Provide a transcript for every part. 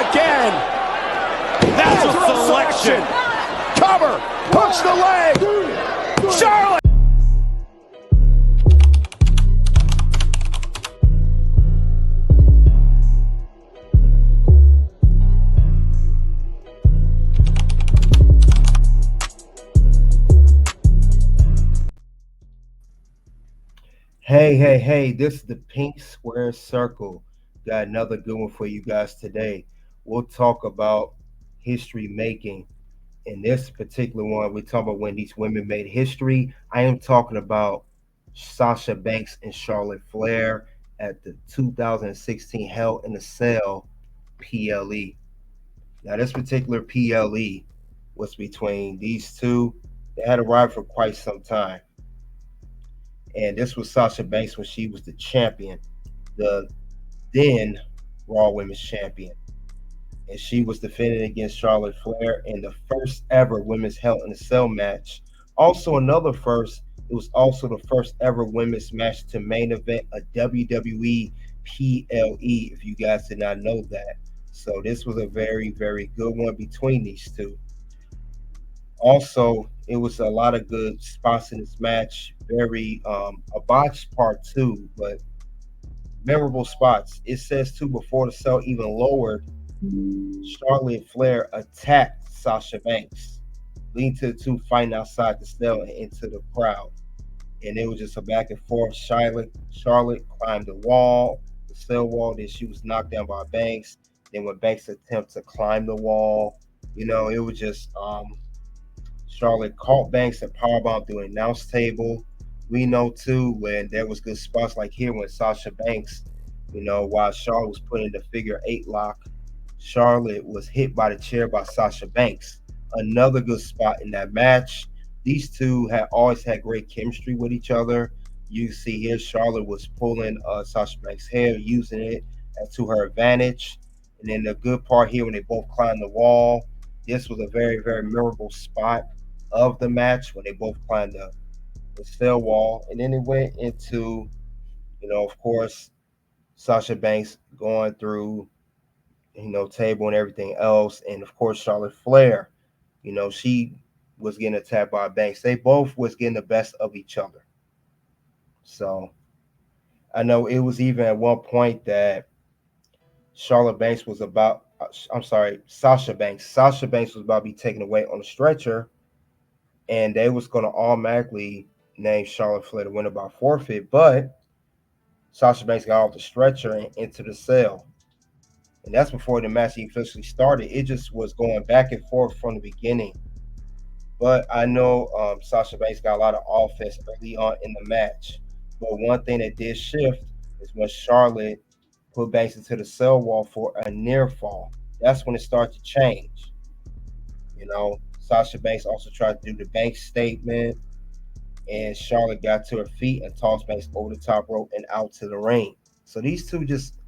again. That's a selection. Cover. Push the leg. Charlotte. Hey, this is the Pink Square Circle. Got another good one for you guys today. We'll talk about history making. In this particular one, we're talking about when these women made history. I am talking about Sasha Banks and Charlotte Flair at the 2016 Hell in a Cell PLE. Now, this particular PLE was between these two. They had a ride for quite some time. And this was Sasha Banks when she was the champion, the then Raw Women's Champion. And she was defending against Charlotte Flair in the first ever Women's Hell in a Cell match. Also, another first, it was also the first ever women's match to main event a WWE PLE, if you guys did not know that. So this was a very, very good one between these two. Also, it was a lot of good spots in this match. Very a botched part two, but memorable spots. It says too before the cell even lowered, Charlotte Flair attacked Sasha Banks, leading to the two fighting outside the cell and into the crowd. And it was just a back and forth. Charlotte climbed the wall, the cell wall. Then she was knocked down by Banks. Then when Banks attempted to climb the wall, it was just Charlotte caught Banks at powerbomb through an announce table. We know too when there was good spots like here when Sasha Banks, while Charlotte was putting the figure 8 lock, Charlotte was hit by the chair by Sasha Banks. Another good spot in that match. These two had always had great chemistry with each other. You see here, Charlotte was pulling Sasha Banks' hair, using it to her advantage. And then the good part here when they both climbed the wall. This was a very, very memorable spot of the match when they both climbed the cell wall. And then it went into, of course, Sasha Banks going through, table and everything else. And of course, Charlotte Flair, she was getting attacked by Banks. They both was getting the best of each other. So I know it was even at one point that Sasha Banks was about to be taken away on a stretcher, and they was going to automatically name Charlotte Flair the winner by forfeit, but Sasha Banks got off the stretcher and into the cell. And that's before the match officially started. It just was going back and forth from the beginning. But I know Sasha Banks got a lot of offense early on in the match. But one thing that did shift is when Charlotte put Banks into the cell wall for a near fall. That's when it started to change. Sasha Banks also tried to do the Banks statement, and Charlotte got to her feet and tossed Banks over the top rope and out to the ring. So these two just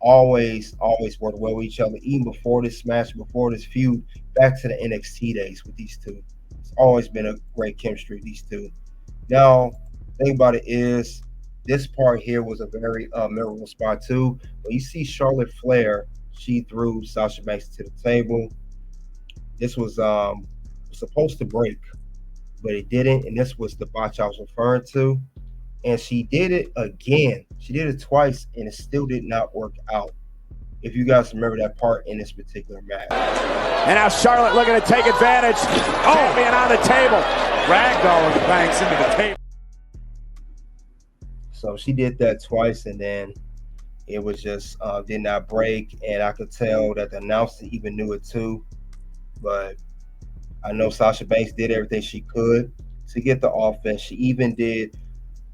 always worked well with each other, even before this match, before this feud, back to the NXT days with these two. It's always been a great chemistry, these two. Now, the thing about it is, this part here was a very memorable spot too. When you see Charlotte Flair, she threw Sasha Banks to the table. This was supposed to break, but it didn't, and this was the botch I was referring to. And she did it again. She did it twice, and it still did not work out. If you guys remember that part in this particular match. And now Charlotte looking to take advantage. Champion on the table. Ragdolling Banks into the table. So she did that twice, and then it was just did not break. And I could tell that the announcer even knew it too. But I know Sasha Banks did everything she could to get the offense. She even did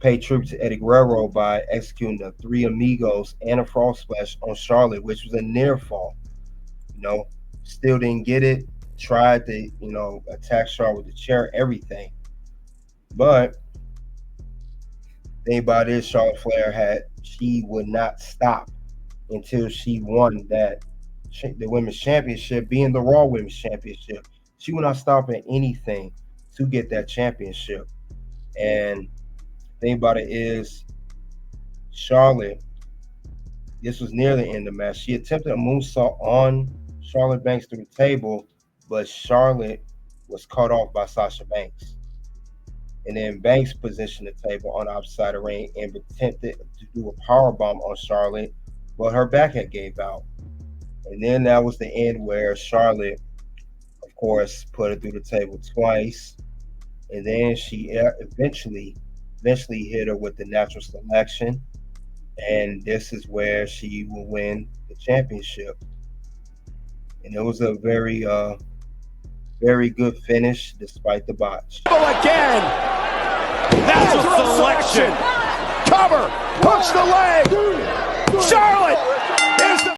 pay tribute to Eddie Guerrero by executing the Three Amigos and a frog splash on Charlotte, which was a near fall. Still didn't get it. Tried to, attack Charlotte with the chair, everything. But the thing about it is, Charlotte Flair she would not stop until she won the Women's Championship, being the Raw Women's Championship. She would not stop at anything to get that championship. And the thing about it is, Charlotte, this was near the end of the match. She attempted a moonsault on Charlotte Banks through the table, but Charlotte was cut off by Sasha Banks. And then Banks positioned the table on the outside of the ring and attempted to do a power bomb on Charlotte, but her back had gave out. And then that was the end where Charlotte, of course, put it through the table twice. And then she eventually hit her with the natural selection. And this is where she will win the championship. And it was a very good finish despite the botch. Again, natural selection. Cover, push the leg. Charlotte is the...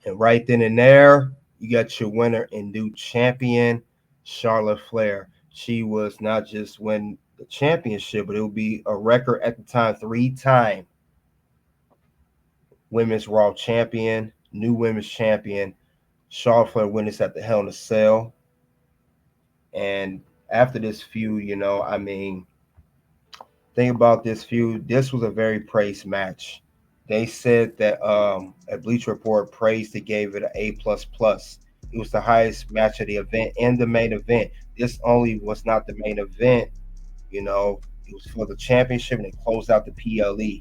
And right then and there, you got your winner and new champion, Charlotte Flair. She was not just win the championship, but it would be a record at the time, 3-time women's Raw champion, new women's champion. Charlotte Flair won this at the Hell in a Cell. And after this feud, think about this feud. This was a very praised match. They said that at Bleacher Report praised it, gave it an A++. It was the highest match of the event and the main event. This only was not the main event, it was for the championship and it closed out the PLE.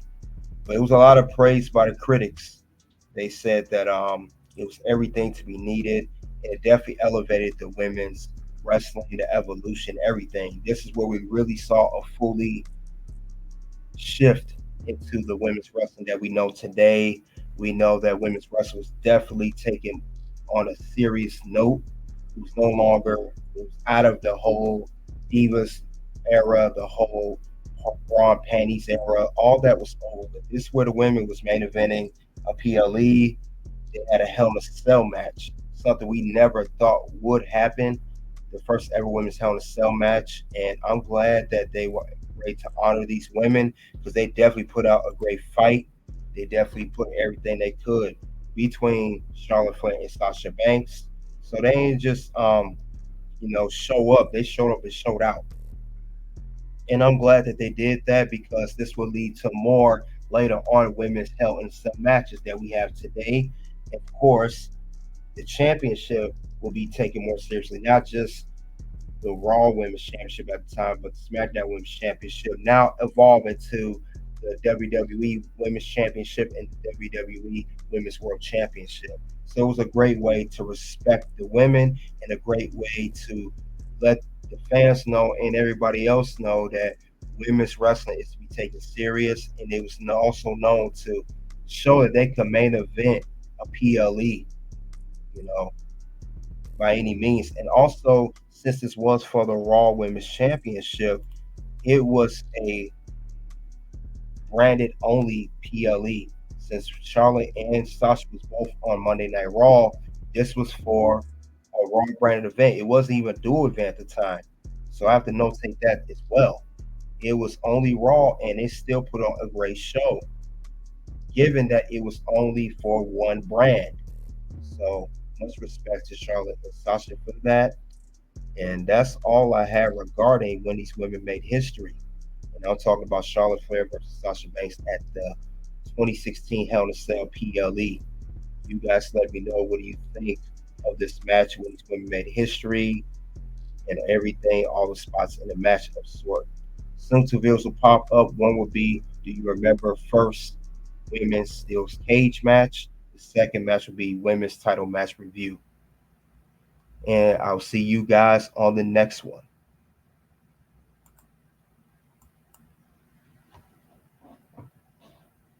But it was a lot of praise by the critics. They said that it was everything to be needed. And it definitely elevated the women's wrestling, the evolution, everything. This is where we really saw a fully shift into the women's wrestling that we know today. We know that women's wrestling was definitely taken on a serious note. It was no longer, it was out of the whole Divas era, the whole bra and panties era. All that was over. This is where the women was main eventing a PLE. They had a Hell in a Cell match, something we never thought would happen. The first ever women's Hell in a Cell match, and I'm glad that they were ready to honor these women because they definitely put out a great fight. They definitely put everything they could between Charlotte Flair and Sasha Banks. So they ain't just show up. They showed up and showed out. And I'm glad that they did that because this will lead to more later on women's Hell in a Cell matches that we have today. Of course, the championship will be taken more seriously, not just the Raw Women's Championship at the time, but the SmackDown Women's Championship now evolving to the WWE Women's Championship and the WWE Women's World Championship. So it was a great way to respect the women and a great way to let the fans know and everybody else know that women's wrestling is to be taken serious. And it was also known to show that they could main event a PLE, by any means. And also, since this was for the Raw Women's Championship, it was a branded only PLE. Since Charlotte and Sasha was both on Monday Night Raw, this was for a Raw branded event. It wasn't even a dual event at the time. So I have to notate that as well. It was only Raw, and it still put on a great show, given that it was only for one brand. So much respect to Charlotte and Sasha for that. And that's all I have regarding when these women made history. And I'm talking about Charlotte Flair versus Sasha Banks at the 2016 Hell in a Cell PLE. You guys let me know, what do you think of this match when these women made history and everything, all the spots in the match of sort. Soon two videos will pop up. One will be, do you remember first women's steel cage match? The second match will be women's title match review. And I'll see you guys on the next one.